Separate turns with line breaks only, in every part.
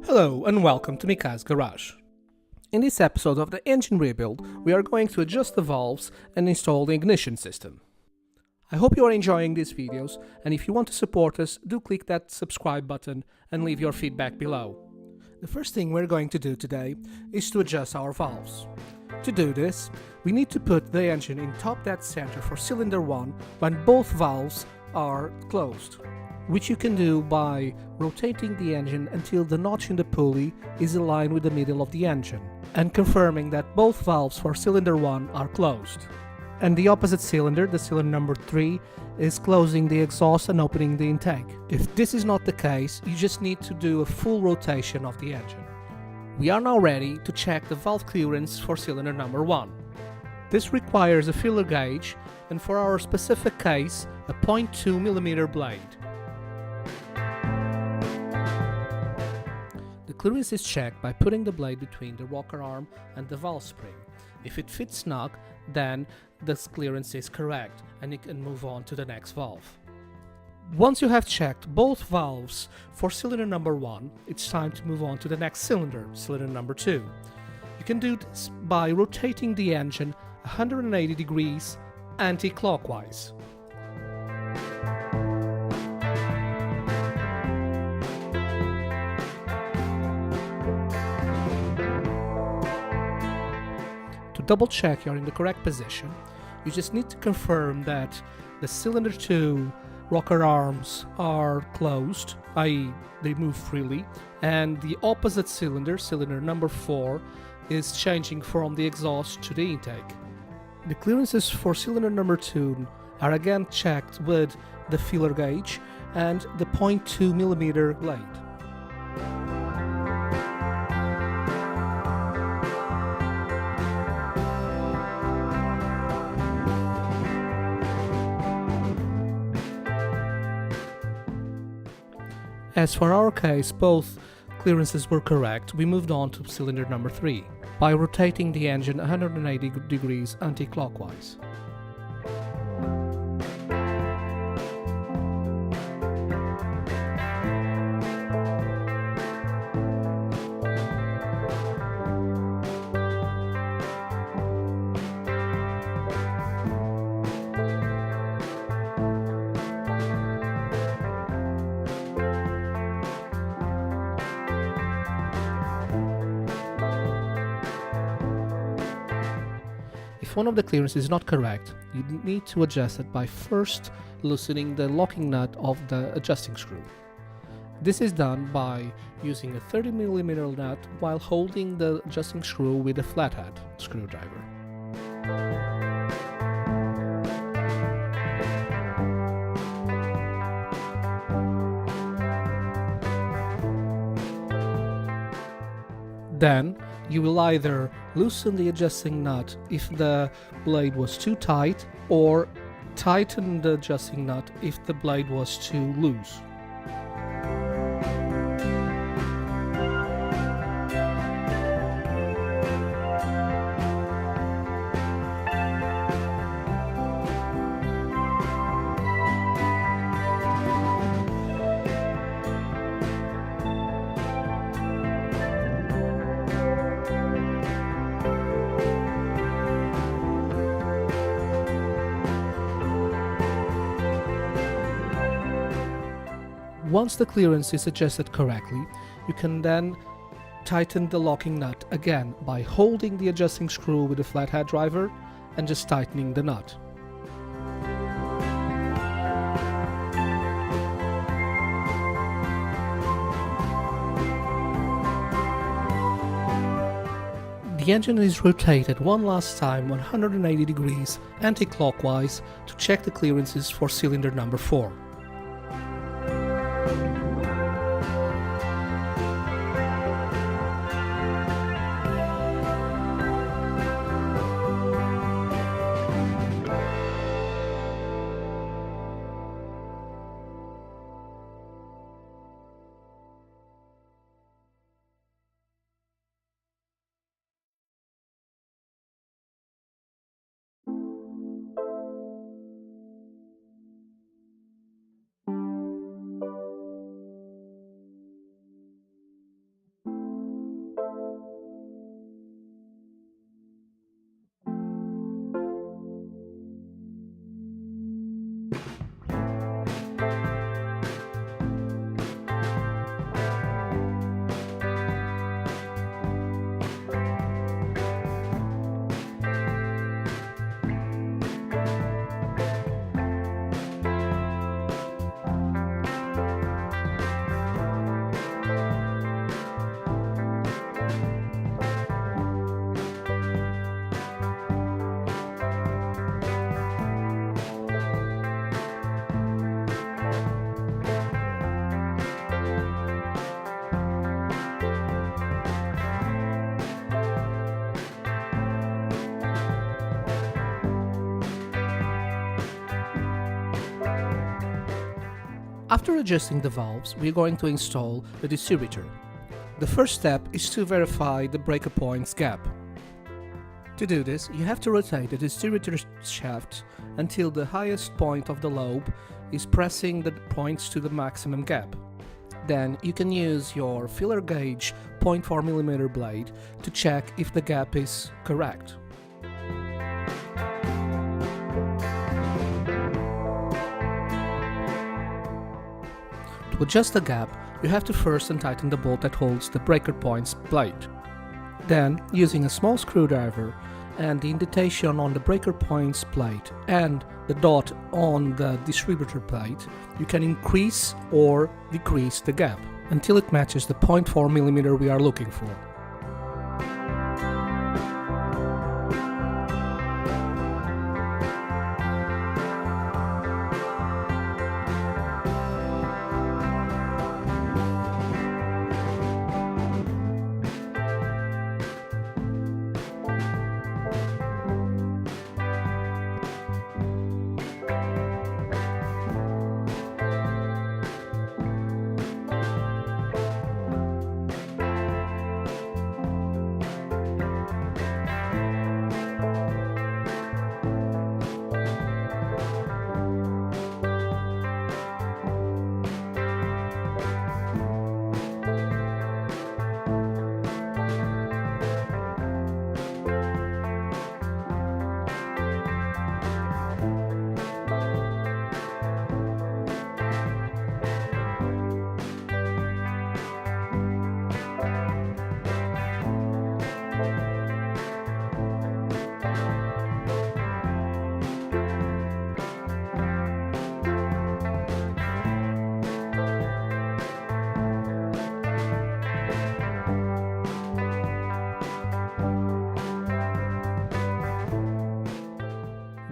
Hello and welcome to Mika's Garage. In this episode of the engine rebuild, we are going to adjust the valves and install the ignition system. I hope you are enjoying these videos, and if you want to support us, do click that subscribe button and leave your feedback below. The first thing we're going to do today is to adjust our valves. To do this, we need to put the engine in top dead center for cylinder 1 when both valves are closed, which you can do by rotating the engine until the notch in the pulley is aligned with the middle of the engine, and confirming that both valves for cylinder 1 are closed. And the opposite cylinder, the cylinder number 3, is closing the exhaust and opening the intake. If this is not the case, you just need to do a full rotation of the engine. We are now ready to check the valve clearance for cylinder number 1. This requires a filler gauge, and for our specific case, a 0.2mm blade. The clearance is checked by putting the blade between the rocker arm and the valve spring. If it fits snug, then this clearance is correct and you can move on to the next valve. Once you have checked both valves for cylinder number 1, it's time to move on to the next cylinder, cylinder number 2. You can do this by rotating the engine 180 degrees anti-clockwise. To double check you're in the correct position, you just need to confirm that the cylinder 2 rocker arms are closed, i.e. they move freely, and the opposite cylinder, cylinder number 4, is changing from the exhaust to the intake. The clearances for cylinder number 2 are again checked with the filler gauge and the 0.2mm blade. As for our case, both clearances were correct. We moved on to cylinder number 3 by rotating the engine 180 degrees anti-clockwise. If one of the clearances is not correct, you need to adjust it by first loosening the locking nut of the adjusting screw. This is done by using a 30mm nut while holding the adjusting screw with a flathead screwdriver. Then, you will either loosen the adjusting nut if the blade was too tight, or tighten the adjusting nut if the blade was too loose. Once the clearance is adjusted correctly, you can then tighten the locking nut again by holding the adjusting screw with the flathead driver and just tightening the nut. The engine is rotated one last time 180 degrees anti-clockwise to check the clearances for cylinder number 4. After adjusting the valves, we are going to install the distributor. The first step is to verify the breaker point's gap. To do this, you have to rotate the distributor shaft until the highest point of the lobe is pressing the points to the maximum gap. Then you can use your filler gauge 0.4mm blade to check if the gap is correct. To adjust the gap, you have to first untighten the bolt that holds the breaker point's plate. Then, using a small screwdriver and the indentation on the breaker point's plate and the dot on the distributor plate, you can increase or decrease the gap until it matches the 0.4mm we are looking for.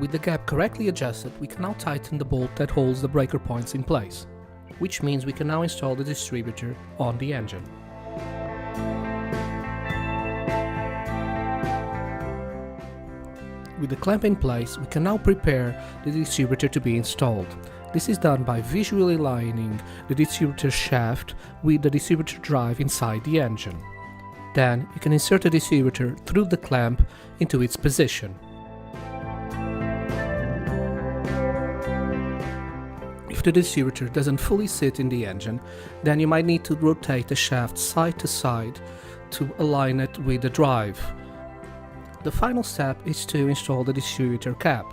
With the gap correctly adjusted, we can now tighten the bolt that holds the breaker points in place, which means we can now install the distributor on the engine. With the clamp in place, we can now prepare the distributor to be installed. This is done by visually aligning the distributor shaft with the distributor drive inside the engine. Then you can insert the distributor through the clamp into its position. If the distributor doesn't fully sit in the engine, then you might need to rotate the shaft side to side to align it with the drive. The final step is to install the distributor cap.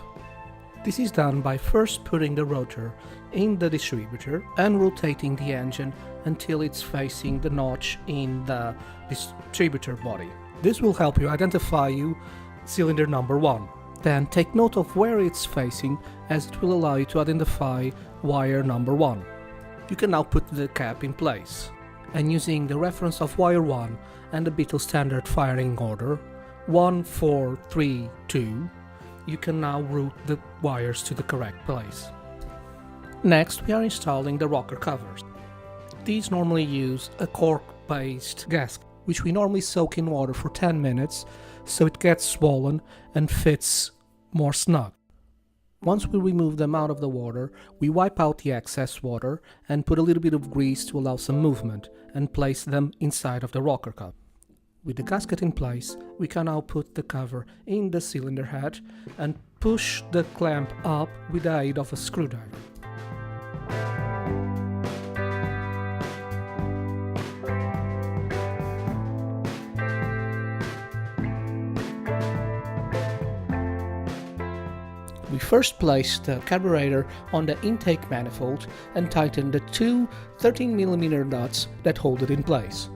This is done by first putting the rotor in the distributor and rotating the engine until it's facing the notch in the distributor body. This will help you identify cylinder number 1. Then take note of where it's facing, as it will allow you to identify wire number 1. You can now put the cap in place, and using the reference of wire 1 and the Beetle standard firing order 1, 4, 3, 2, you can now route the wires to the correct place. Next, we are installing the rocker covers. These normally use a cork-based gasket, which we normally soak in water for 10 minutes so it gets swollen and fits more snug. Once we remove them out of the water, we wipe out the excess water and put a little bit of grease to allow some movement and place them inside of the rocker cup. With the gasket in place, we can now put the cover in the cylinder head and push the clamp up with the aid of a screwdriver. We first place the carburetor on the intake manifold and tighten the two 13mm nuts that hold it in place.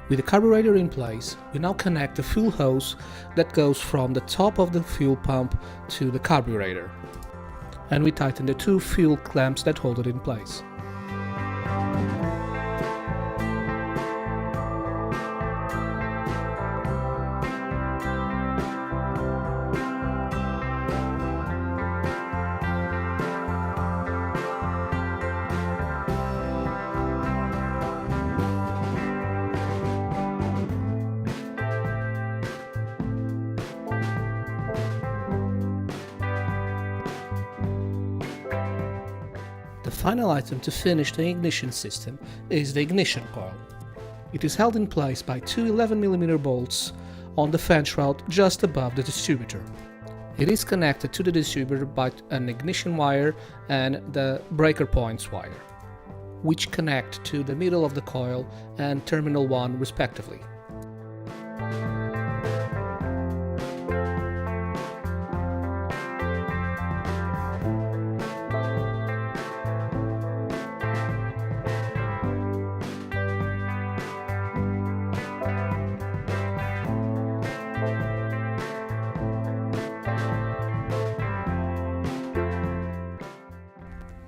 With the carburetor in place, we now connect the fuel hose that goes from the top of the fuel pump to the carburetor. And we tighten the two fuel clamps that hold it in place. The final item to finish the ignition system is the ignition coil. It is held in place by two 11mm bolts on the fan shroud just above the distributor. It is connected to the distributor by an ignition wire and the breaker points wire, which connect to the middle of the coil and terminal 1 respectively.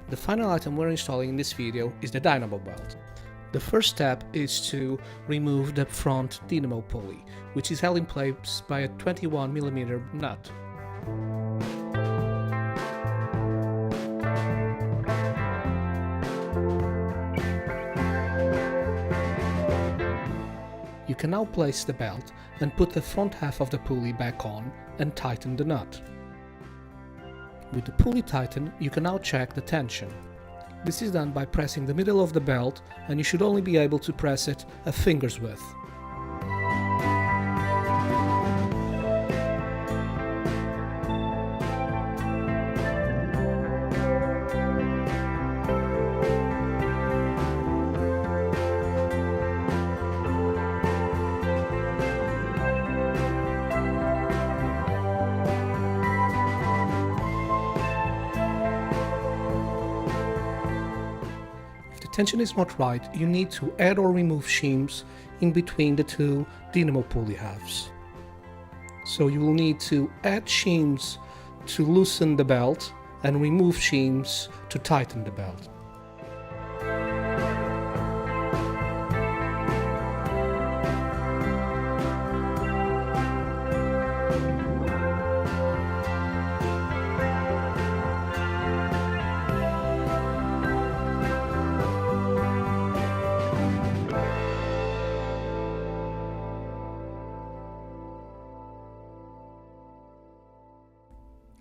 The final item we're installing in this video is the Dynamo Belt. The first step is to remove the front dynamo pulley, which is held in place by a 21mm nut. You can now place the belt and put the front half of the pulley back on and tighten the nut. With the pulley tightened, you can now check the tension. This is done by pressing the middle of the belt, and you should only be able to press it a finger's width. Tension is not right, you need to add or remove shims in between the two dynamo pulley halves. So you will need to add shims to loosen the belt and remove shims to tighten the belt.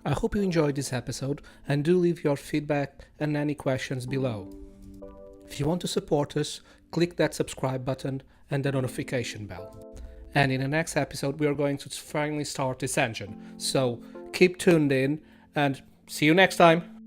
I hope you enjoyed this episode and do leave your feedback and any questions below. If you want to support us, click that subscribe button and the notification bell. And in the next episode we are going to finally start this engine, so keep tuned in and see you next time!